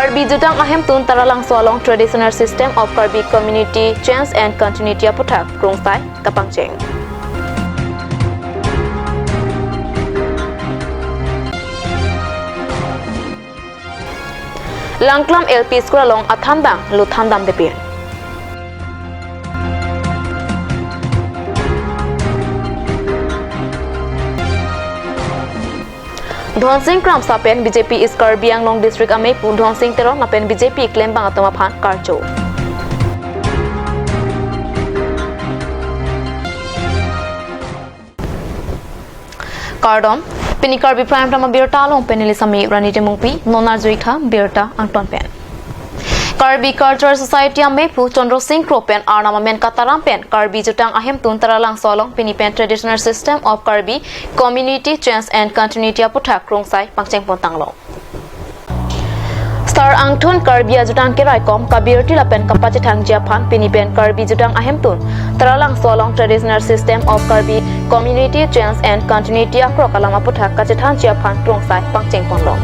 Karbi Judang Ahem Tun Taralang Swalong Traditional System of Karbi Community Chance and Continuity Aputak Krungsai Kapangcheng. Langklam LP School along Athandang Luthandam Depin. Dhon Singh Kram Sapen BJP is Karbi Anglong District Ame Pu Dhon Singh Terong Napen BJP claim bang atoma phan Karcho. Kardom Pini Karbi Prime Tama Birta Long Penilisami Rani Demungpi Nonar Zuitha Birta Angton Pen. Karbi Cultural Society Ame Pu Chandro Singh Kropen Arnama Men Kataram Pen Karbi Jutang Ahem Tun Taralang Solong Pini Pen Traditional System of Karbi Community Chance and Continuity Aputak Krungsai Pangcheng Pontanglo. Star Angtun Karbi Jutang Kiraikom Kabirti Lapen Kapachitang Japan Pini Pen Karbi Jutang Ahem Tun Taralang Solong Traditional System of Karbi Community Chance and Continuity Akrokalam Aputak Kachitang Japan Krungsai Pangcheng Pontlo.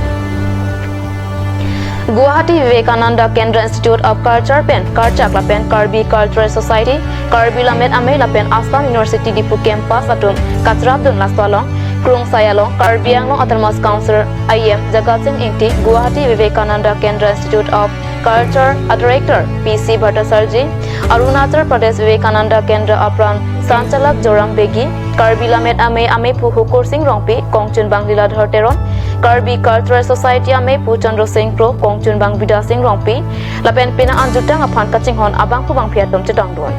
Guwahati Vivekananda Kendra Institute of Culture Pen Karchak Lapen Karbi Cultural Society Karbi Lamet Ame Lapen Assam University Dipu Campus Atum Kachrabdun Laswalong Krung Sayalong Karbi Anglong Autonomous Council IM Jagatsing Ingti Guwahati Vivekananda Kendra Institute of Culture Director PC Bhattacharjee Arunachal Pradesh Vivekananda Kendra Apran Sanchalak Joram Begi Karbi Lamet Ame Pu Hukur Singh Rongpi Kongchun Banglila Dharteron Karbi Cultural Society Ame Pu Chandro Singh Pro Kongchun Bang Vida Singh Rongpi Lapen Pina Anjutang Aphan Kaching Hon Abang Pubang Phiatom Chitang Don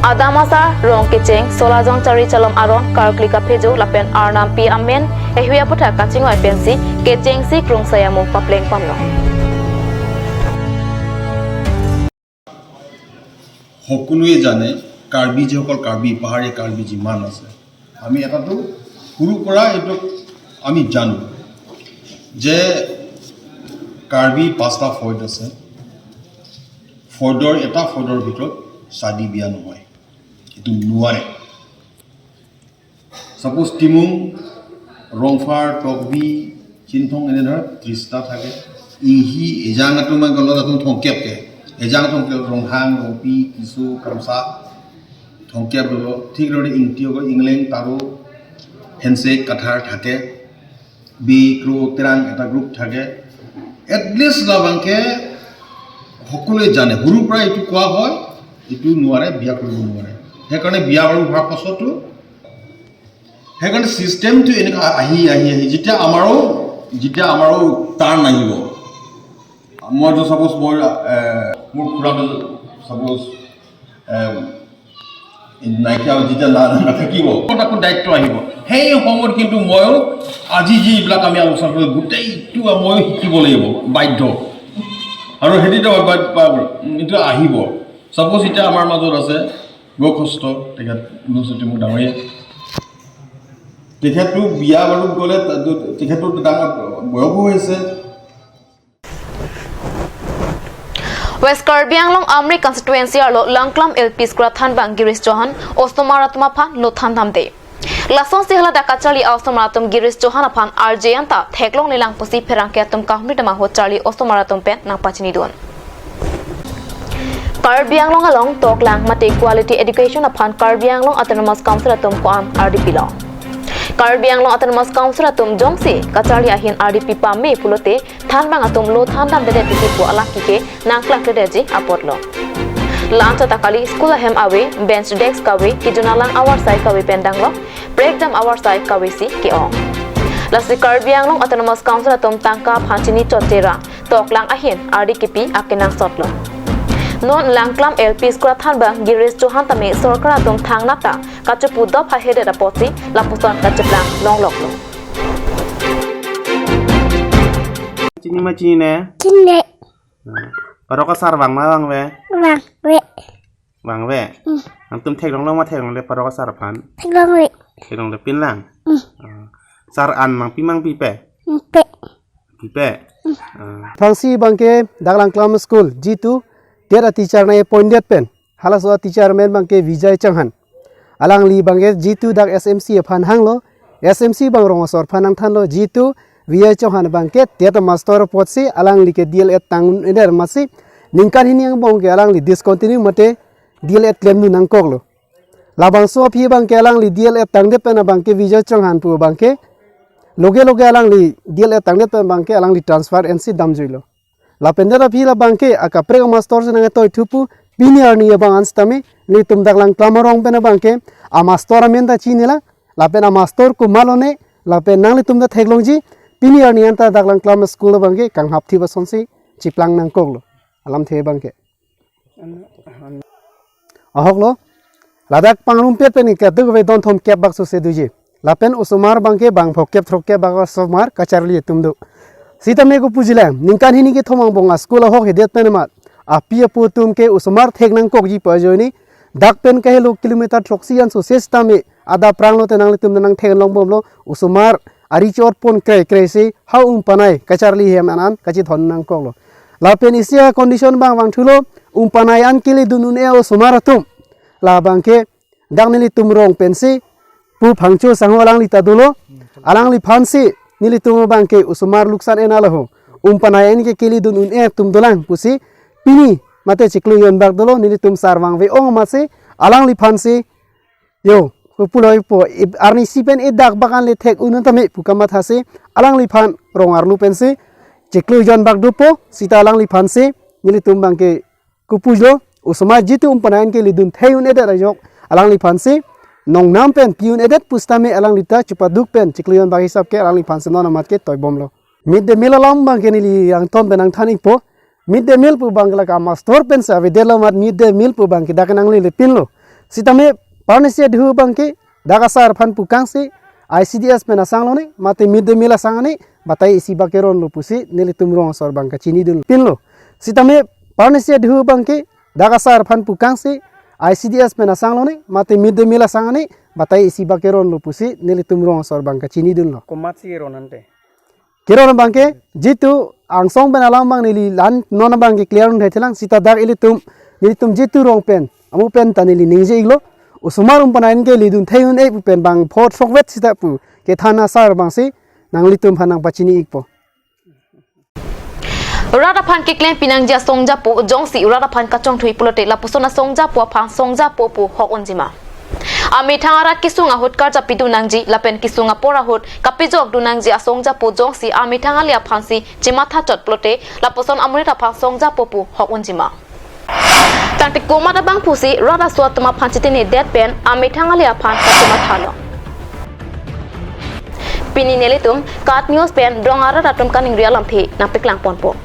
Adamasa Rong Kicheng Solajong Chari Chalom Aron Karklika Phejo Lapen Arnam Pi Amen Ehwia Putha Kaching Oi Pensi Kecheng Si Krung Sayamu Papleng Pamlo সকলোৱে জানে কাৰ্বি যিসকল কাৰ্বি পাহাৰীয়া কাৰ্বি যিমান আছে আমি এটাটো সৰুৰ পৰা এইটো আমি জানো যে কাৰ্বি পাঁচটা ফয়দ আছে ফয়দৰ এটা ফয়দৰ ভিতৰত শাদী বিয়া নহয় এইটো নোৱাৰে সাপোজ টিমুং ৰংফাৰ টকবি চিনথং এনে ধৰ 30টা থাকে ইহি এজাঙাটো মই গলত আতম থংকেপকে এজাং থংকে ৰংহাং ৰপি কিছু কামসা থংকেপ বলো ঠিক ৰৰে ইংটিও ইংলেং তাৰো হেনসেক কাঠাৰ থাকে বি ক্ৰো তেৰাং এটা গ্ৰুপ থাকে এটলিষ্ট লাভাংকে সকলোৱে জানে সৰুৰ পৰা এইটো কোৱা হয় এইটো নোৱাৰে বিয়া কৰিব নোৱাৰে সেইকাৰণে বিয়া বাৰু হোৱাৰ পাছতো সেইকাৰণে চিষ্টেমটো এনেকুৱা আহি যেতিয়া আমাৰো টাৰ্ণ আহিব মইতো সাপোজ মোৰ খুৰাটো সাপোজ নাইকিয়া যেতিয়া নাথাকিব তাকো দায়িত্ব আহিব সেই সময়ত কিন্তু ময়ো আজি যিবিলাক আমি আলোচনা কৰোঁ গোটেইটো ময়ো শিকিব লাগিব বাধ্য আৰু সেইটো এইটো আহিব সাপোজ এতিয়া আমাৰ মাজত আছে বয়সস্থ তেখেত ইউনিভাৰ্চিটি মোৰ ডাঙৰীয়া তেখেতটো বিয়া বাৰু গ'লে তেখেতৰ ডাঙৰ বয়সো হৈছে West Karbi Anglong Amri Constituency Arlo Langklam LP School Thanbang Girish Johan Ostomaratma Phan Lothandam De Lason Sihala Dakachali Ostomaratum Girish Johan Phan Arjayanta Theklong Lilang Pusi Perangketum Kahmritama Ho Charlie Ostomaratum Pen Nang Pachini Don Karbi Anglong Along Toklang Mate Quality Education upon Karbi Anglong Autonomous Council Atum Koam RDP Law Karbi Anglong Autonomous Council Atum Jongsi Kachali Ahin RDP Pame Pulote Thanbang Atum Lo Thandam Dede Pipu Alakike Nangklak Dedeji Apotlo Lancha Takali School Hem Awe Bench Desk Kawe Kijunalang Awar Sai Kawe Pendanglo Breakdown Awar Sai Kawe Si Keo Lasi Karbi Anglong Autonomous Council Atum Tangka Phanchini Chotera Toklang Ahin RDP Akinang Sotlo Non Langklam LP School Thanbang Girish Johan Tame Sorkar Atum Thangnata Kachupu Dop Hahede Rapoti Lapusan Kacheplang Longloklo Cini macine. Cine. Paro kasar bang ma bang we. Bang we. Bang we. Antum tek dong ma tek dong le paro kasar pan. Bang we. Tek dong le pin lang. Sar an mang pipe. Pe. Pipe. Thangsi bangke Daglang Clam School G2 Tera teacher na appointed pen. Halaswa teacher men bangke Vijay Changhan. Alang li bangke G2 Dag SMC phan hanglo. SMC bang rong sor phanang thanlo G2 VI Chauhan bangke tiada master potsi alang like DLED tang eder masih ningkan ini yang bangke alang li discontinue mate DLED claim nu nangkok lo labang so phi bangke alang li DLED tang de pena bangke VI Chauhan pu bangke loge alang li DLED tang de pen bangke alang li transfer NC dam juilo la pendera phi la bangke akapre master se nang toy thupu piniar ni bang anstame ni tum daklang klamarong pena bangke a master amenda chinila la pena master ku malone la pen nang li tum da theklongji piniar ni anta daklang klam school bangke kang hapthi basonsi chiplang nang koklo alam the bangke ahoklo ladak pangrum pet pen ke dug ve don thom kep bak so se duje la pen usumar bangke bang phokep throkke bak somar kacharli tumdu sita me ko pujila ningkan hini ke thomang bonga school hok hedet pen mat apia putum ke usumar theknang kokji pajoni dak pen ke lo kilometer troksian so sestame ada pranglo tenang litum nang theng long bomlo usumar ari chot pon kre se how panai kacharli hem anan kachi thon nang koklo la pen isia condition bang thulo panai an kili dunun e usumar tum la bangke dangnili tumrong pensi pu phangchu sangwalang li tadulo alang li phansi nili tum bangke usumar luksan enalaho panai an ke kili dunun e tumdolang pusi pini mate chiklu yon bak dolo nili tum sarwang ve ong mase alang li phansi yo puloi po arni sipen e dak bakan le thek unantame pukama thase alang li phan rong arlu pensi chiklu yon bak dupo sita alang li phansi nili tum bangke kupujo usuma jitu panayan ke lidun thayun edet ajok alang li phansi nong nam pen piun edet pustame alang lita chupaduk pen chiklu yon bak hisab ke alang li phansi non amat ke toy bomlo mid de meal alam bangke nili yang tom benang thani po mid de meal pu bangla ka master pen sa vedela mat mid de meal pu bangke dakanang le pinlo sitame parnesia dhu bangke dagasar phan pukang se ICDS pen asang lo ne mate mid de meal asang ne batai isi bakeron lo pusi nili tumrong sor bangka chini dul pinlo sitame parnesia dhu bangke dagasar phan pukang se ICDS pen asang lo ne mate mid de meal asang ne batai isi bakeron lo pusi nili tumrong sor bangka chini dul lo komat si ronante Kira bangke jitu angsong ben alam bang nili lan non bangke clear un hetelang sita dak nili tum jitu rong pen amu pen tanili ningje iglo usumar panain ke lidun thayun e pen bang phot sokwet sita pu ke thana sar bang si nangli tum phanang pachini ikpo Rada phan ke klem pinang ja songja po jongsi rada phan ka chong thui pulote la pusona songja po phang songja po pu hok onjima ami thangara kisunga hutkar chapidu nangji lapen kisunga pora hut kapijok du nangji asongja po jongsi ami thangalia phansi chimatha chot plote laposon amrita phang songja po pu hok onjima tangte koma da bang pusi rada swatma phanchitini dead pen ami thangalia phan chimatha lo pini nelitum kat news pen drongara ratum kaning rialam the napiklang ponpo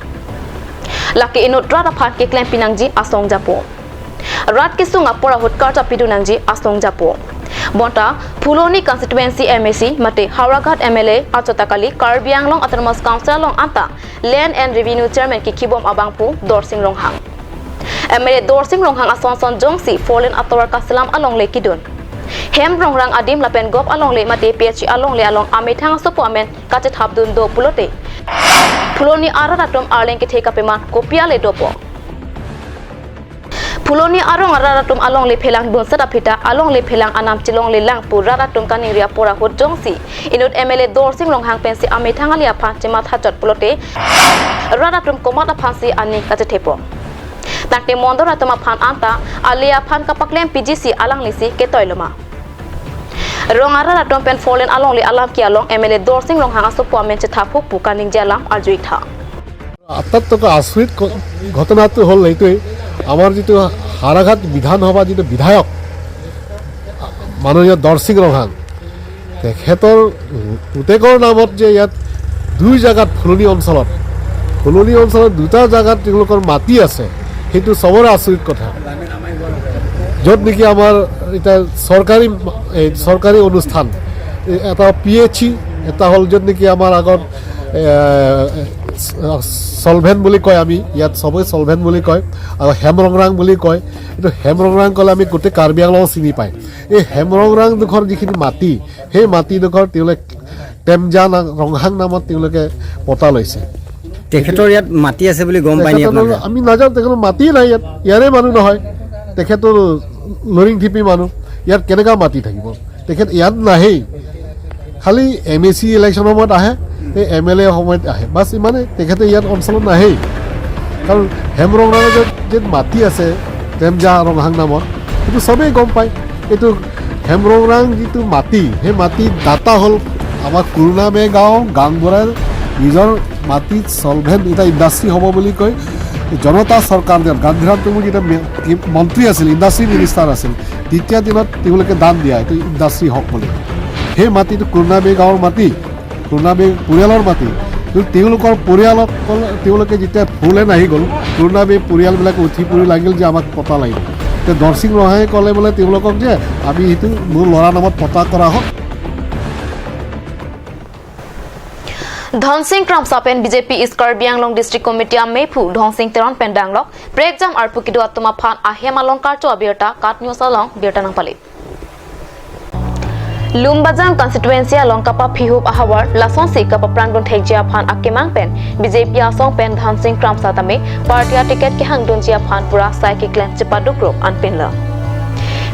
laki inut rada phan ke klem pinangji asongja po Rat kisunga pora hutkar chapidu nangji asong japo bonta Phuloni constituency MAC mate Hauraghat MLA achotakali Karbi Anglong Autonomous Council long anta Land and Revenue Chairman ki khibom abangpu Dorsing Ronghang MLA Dorsing Ronghang asonson jongsi Foreign Ator Kasalam along le kidun hem rongrang adim lapen gop along le mate PH along le along amethang sopo amen kachet habdun do pulote Phuloni araratom arleng ke thekapema kopia le dopo Phuloni arong araratum along le phelang bun sata phita along le phelang anam chilong le lang pu raratum kaning ria pora hot jongsi inut MLA Dorsing Ronghang pensi ame thangalia phan chima thachot pulote raratum komata phansi ani kachethepo takte mondora tama phan anta alia phan kapaklem PGC alang lisi ke toiloma rongara ratom pen folen along le alam ki along MLA Dorsing Ronghang asopo amen che thapu pu kaning jalam arjuik tha আটাইতকৈ আচৰিত ঘটনাটো হ'ল এইটোৱেই আমাৰ যিটো হাৰাঘাট বিধানসভা যিটো বিধায়ক মাননীয় দৰসিং ৰংহাং তেখেতৰ পুতেকৰ নামত যে ইয়াত দুই জেগাত ফুলনি অঞ্চলত দুটা জেগাত তেওঁলোকৰ মাটি আছে সেইটো চবৰে আচৰিত কথা য'ত নেকি আমাৰ এতিয়া চৰকাৰী অনুষ্ঠান এটা PHC এটা হ'ল য'ত নেকি আমাৰ আগত সলভেন বুলি কয় আমি ইয়াত সবে সলভেন বুলি কয় আৰু হেমৰংৰাং বুলি কয় এইটো হেমৰংৰাং ক'লে আমি গোটেই কাৰ্বি আংলং চিনি পায় এই হেমৰংৰাং ডোখৰ যিখিনি মাটি সেই মাটিডোখৰ তেওঁলোকে টেমজা ৰংহাং নামত তেওঁলোকে পতা লৈছে তেখেতৰ ইয়াত মাটি আছে বুলি গম পাই নি আপোনালোকে আমি নাজানো তেখেতৰ মাটি নাই ইয়াত ইয়াৰে মানুহ নহয় তেখেতৰ লৰিং থিপি মানুহ ইয়াত কেনেকুৱা মাটি থাকিব তেখেত ইয়াত নাহেই খালি MAC ইলেকশ্যনৰ সময়ত আহে এই MLA সময়ত আহে বাছ ইমানে তেখেতে ইয়াত অঞ্চলত নাহেই কাৰণ হেমৰং ৰাঙৰ যে মাটি আছে টেমজা ৰংহাং নামত সেইটো চবেই গম পায় এইটো হেমৰং ৰাং যিটো মাটি সেই মাটিৰ দাতা হ'ল আমাৰ কুৰুণামে গাঁও গাংবুঢ়াৰ নিজৰ মাটিত চলভেণ্ট এটা ইণ্ডাষ্ট্ৰী হ'ব বুলি কৈ জনতা চৰকাৰ দিনত গান্ধীৰাম টেগোৰ যেতিয়া মন্ত্ৰী আছিল ইণ্ডাষ্ট্ৰী মিনিষ্টাৰ আছিল তেতিয়া দিনত তেওঁলোকে দান দিয়া এইটো ইণ্ডাষ্ট্ৰী হওক বুলি সেই মাটিটো কুৰুণামে গাঁৱৰ মাটি কুৰুণামে পৰিয়ালৰ মাটি কিন্তু তেওঁলোকৰ পৰিয়ালক তেওঁলোকে যেতিয়া ফুলেন আহি গ'ল কুৰুণামে পৰিয়ালবিলাকে উঠি পৰি লাগিল যে আমাক পতা লাগিব এতিয়া দৰসিং ৰহাই ক'লে বোলে তেওঁলোকক যে আমি সেইটো মোৰ ল'ৰা নামত পতা কৰা হওক Dhan Singh ক্ৰামচাপেন BJP স্কাৰ্বি Anglong district committee মেফু Dhan Singh তেৰন পেণ্ডাংলক ব্ৰেকজাম আৰু পুকিদু আত্মা ফান আহেম অলংকাৰ চ আবিৰতা কাটনিউসালং বিৰতা নাংপালি লুমবাজাং কনস্টিটুৱেন্সি লংকাপা ফিহুব আহাৱাৰ লাসনসি কাপা প্ৰাণবন ঠেকজিয়া ফান আকেমাং পেন বিজেপি আসং পেন ধনসিং ক্ৰামচাতামে পাৰ্টিয়া টিকেট কে হাংদুনজিয়া ফান পুৰা সাইকি ক্লেন চিপাদুক্ৰ আনপেনলা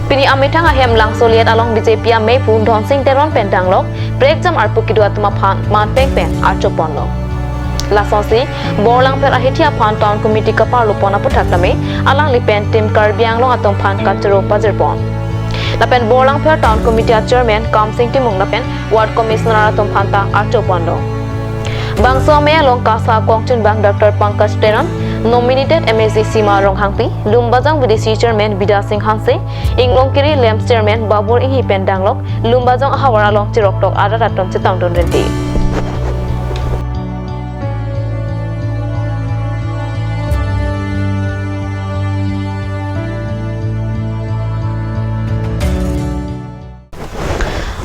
Pini amitang ahem langsung lihat along BJP mefu dhonsing teron pendang lok breakjam arpu kidua tuma phan man peng pen archopon lok lasonsi borlang per ahitia phan town committee ka parlo pona puthak name alang lipen tim karbiang long atong phan kachero pazerpon lapen borlang per town committee chairman kamsing timung lapen ward commissioner atong phan ta archopon lok bangso me along kasa kongchun bang Dr. Pankaj Teran nominated MSc Sima Ronghangpi, Lumbajang BDC Chairman Bida Singh Hanse, Inglongkiri Lamps Chairman Babur Inhi Pendanglok, Lumbajang Hawara Long Chiroktok Adaratom Chitangdon Renti.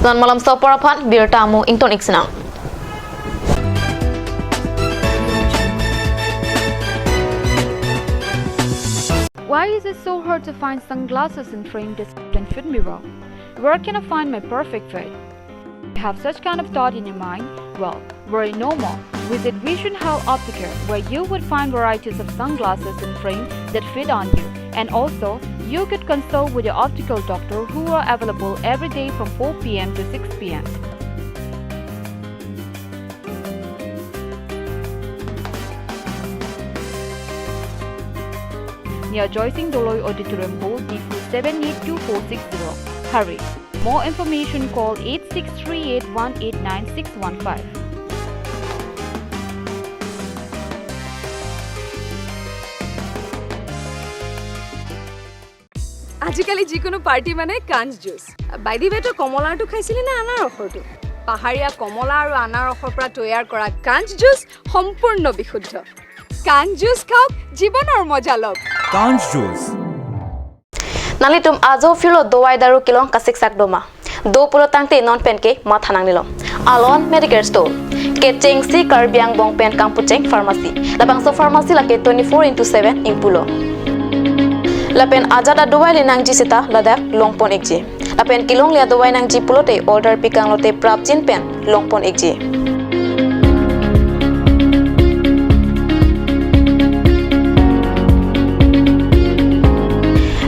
Dan malam Soparapan, Bir Tamu Ington Iksenang. Why is it so hard to find sunglasses in frame that fit me well? Where can I find my perfect fit? You have such kind of thought in your mind? Well, worry no more. Visit Vision Health Optica, where you would find varieties of sunglasses in frame that fit on you. And also, you could consult with your optical doctor who are available every day from 4 p.m. to 6 p.m. Near Joycing Doloi Auditorium Hall, D4 782460. Hurry! More information call 8638189615. আজিকালি যিকোনো party মানে কাঞ্জ juice বাইদি বেটো কমলাটো খাইছিলি না আনাৰসৰটো পাহাৰীয়া কমলা আৰু আনাৰসৰ পৰা তৈয়াৰ কৰা কাঞ্জ জুচ সম্পূৰ্ণ বিশুদ্ধ কাঞ্জ জুচ খাওক জীৱনৰ মজা লওক কাঞ্জ juice Nali tum azo filo dowai daru kilong kasik sak doma. Do pulo tangte non pen ke mathanang nilom. Alon medical store. Ke chengsi karbiang bong pen kang pucheng pharmacy. Labang so pharmacy la ke 24/7 ing pulo. Lapen ajada dowai linang ji sita ladak longpon ekje. Lapen kilong lia dowai nang ji pulo te order pikang lote prapjin pen longpon ekje.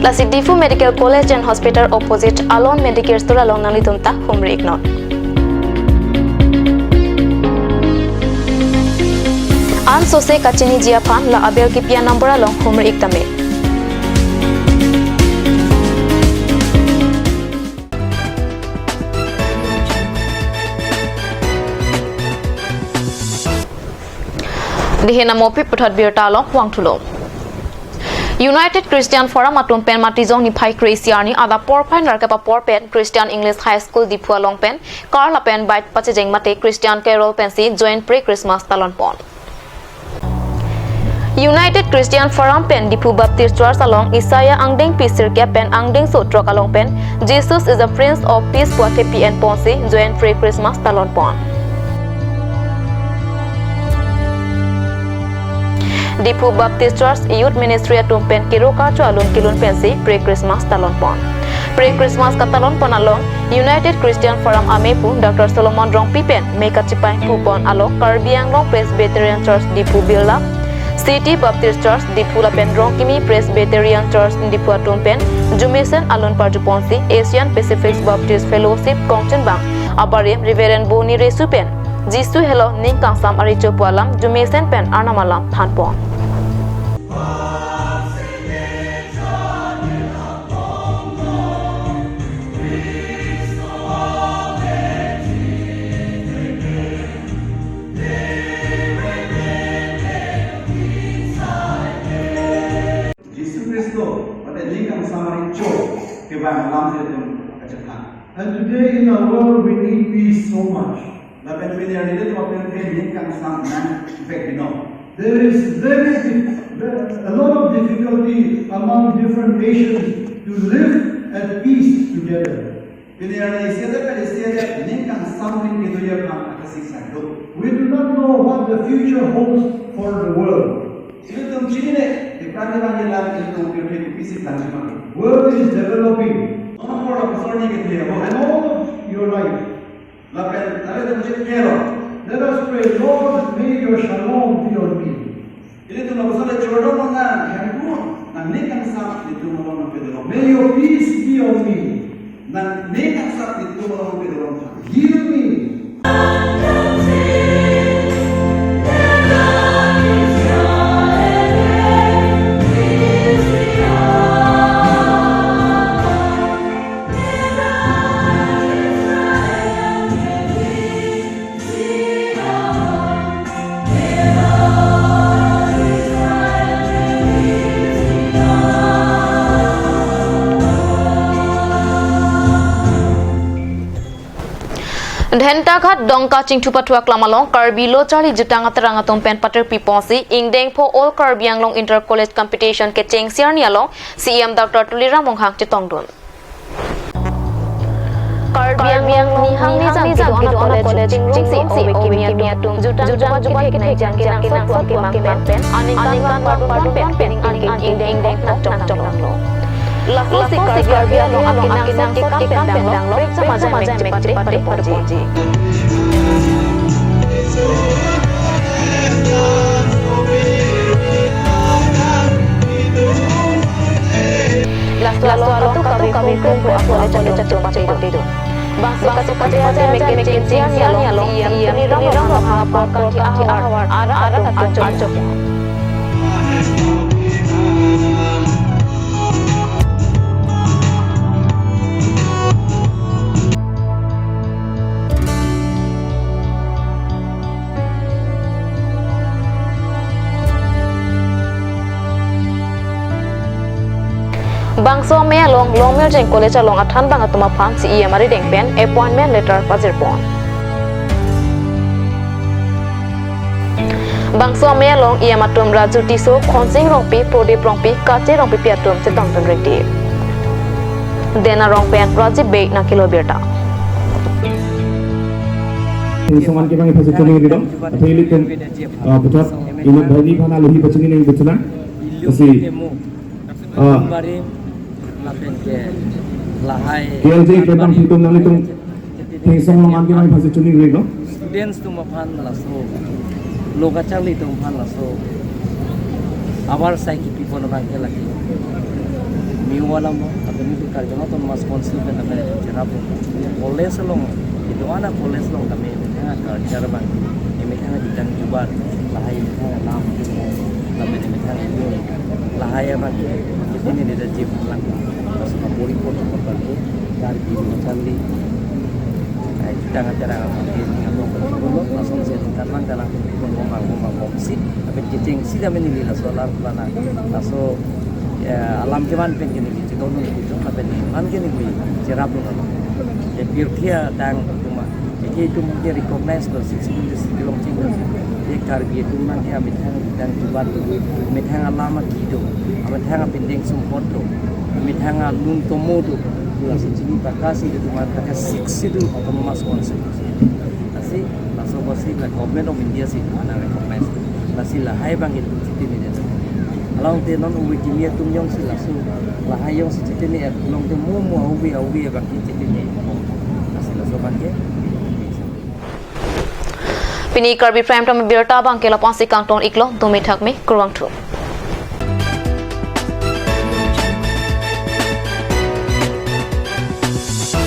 La Sidifu Medical College and Hospital opposite Alon Medicare Store along Nalitumta Humri Ignot. An sose kachini jiapan la abel kipia number along Humri Iktame. Dihena mopi putat birta along Huang Tulo. United Christian Forum atum pen matizong ni phai Christiani ada porpai narkapa porpen Christian English High School dipua longpen Carla pen bite pachejeng mate Christian Carol pensi join pre Christmas talon pon United Christian Forum pen dipu Baptist Church along Isaiah Angdeng Pisir ke pen Angdeng Sotrok along pen Jesus is the Prince of Peace puate PN ponsi join pre Christmas talon pon Dipu Baptist Church Youth Ministry atum pen kiroka cho alun kilun pensi pre Christmas talon pon pre Christmas ka talon pon along United Christian Forum amepu Dr. Solomon Rong Pipen meka chipai pu pon along Karbiang Long Presbyterian Church Dipu Bilda City Baptist Church Dipu la pen Rong Kimi Presbyterian Church Dipu atum pen Jumisen alun parju ponsi Asian Pacific Baptist Fellowship Kongchen Bang Abarim Reverend Boni Resupen jisu hello ning kangsam ari chopualam jumesen pen arnamalam thanpon And today in our world we need peace so much. There is a lot of difficulty among different nations to live at peace together. We do not know what the future holds for the world. World is developing. And all of your life, let us pray, Lord, may your shalom be on me. May your peace be on me. Heal me. Dhentaghat dongka chingthupa thuak lamalong Karbi lo chali jutanga teranga tompen pater piposi ingdeng pho all Karbiang long inter college competition ke cheng siar nialong CM Dr. Tulira Monghang chitongdun Karbiang ni hang ni jang ki ona college ching si o kimia tum jutang juba ki nai jang kinang so ke mang pen aning kan par pen ingdeng na chong lo Lalu si Karbiang long akinang ki kampen dang lo sama mek pati porji Lalu kami kumpul aku cacung pati itu Bang suka aja mek siang lo iya ni rong apa ki awar ara acok Bangso me long mel jeng college along athan bang atuma pham CM ari deng pen appointment letter pazir pon Bangso me long atum raju tiso khonsing rongpi prodip rongpi kache rongpi piatum chitong ton rekti dena rong pen rajib be na kilo berta Soman ke bang phase choni ridom atheli tum butat ina bhani khana lohi bachini ning bachna asi KLJ kedam hitung nang hitung hingsong long anti bang phase choni ridom students tum aphan laso loga chali tum aphan laso abar sai ki people bang ke lagi mi wala mo apni tu karjama ton mas responsible na mere jerapo college long itu ana college long kami cara bang ini kan ditang jubar lahai kan nam kami ini kan itu lahai bang ini dia jip lang pas kapuri pun terbantu dari ibu candi kita ngacara ini ngomong dulu langsung saya tingkatkan dalam ngomong sih tapi cicing sih dah menilai solar plana langsung alam keman pengen ini jika orang itu apa ni man kini gue cerap dulu ya biar dia dang cuma itu mungkin recognize kalau sisi di long cing dia karbi itu nanti amit hang dan jubat amit hang alama gitu amit hang pending support tu amit hang lung tomo tu langsung sini bakasi itu mata ke six itu autonomous concept nasi langsung bersih lah government of India sih mana recognize nasi lah hai bang itu citi ni dia kalau dia non ubi kimia tu yang sih langsung lah hai yang sih citi ni long tu mu ubi bang citi ni nasi langsung bang Pini Karbi Prime Time Birta Bang Kela Pansi Kangton Iklo Dumi Thak Me Kurwang Thu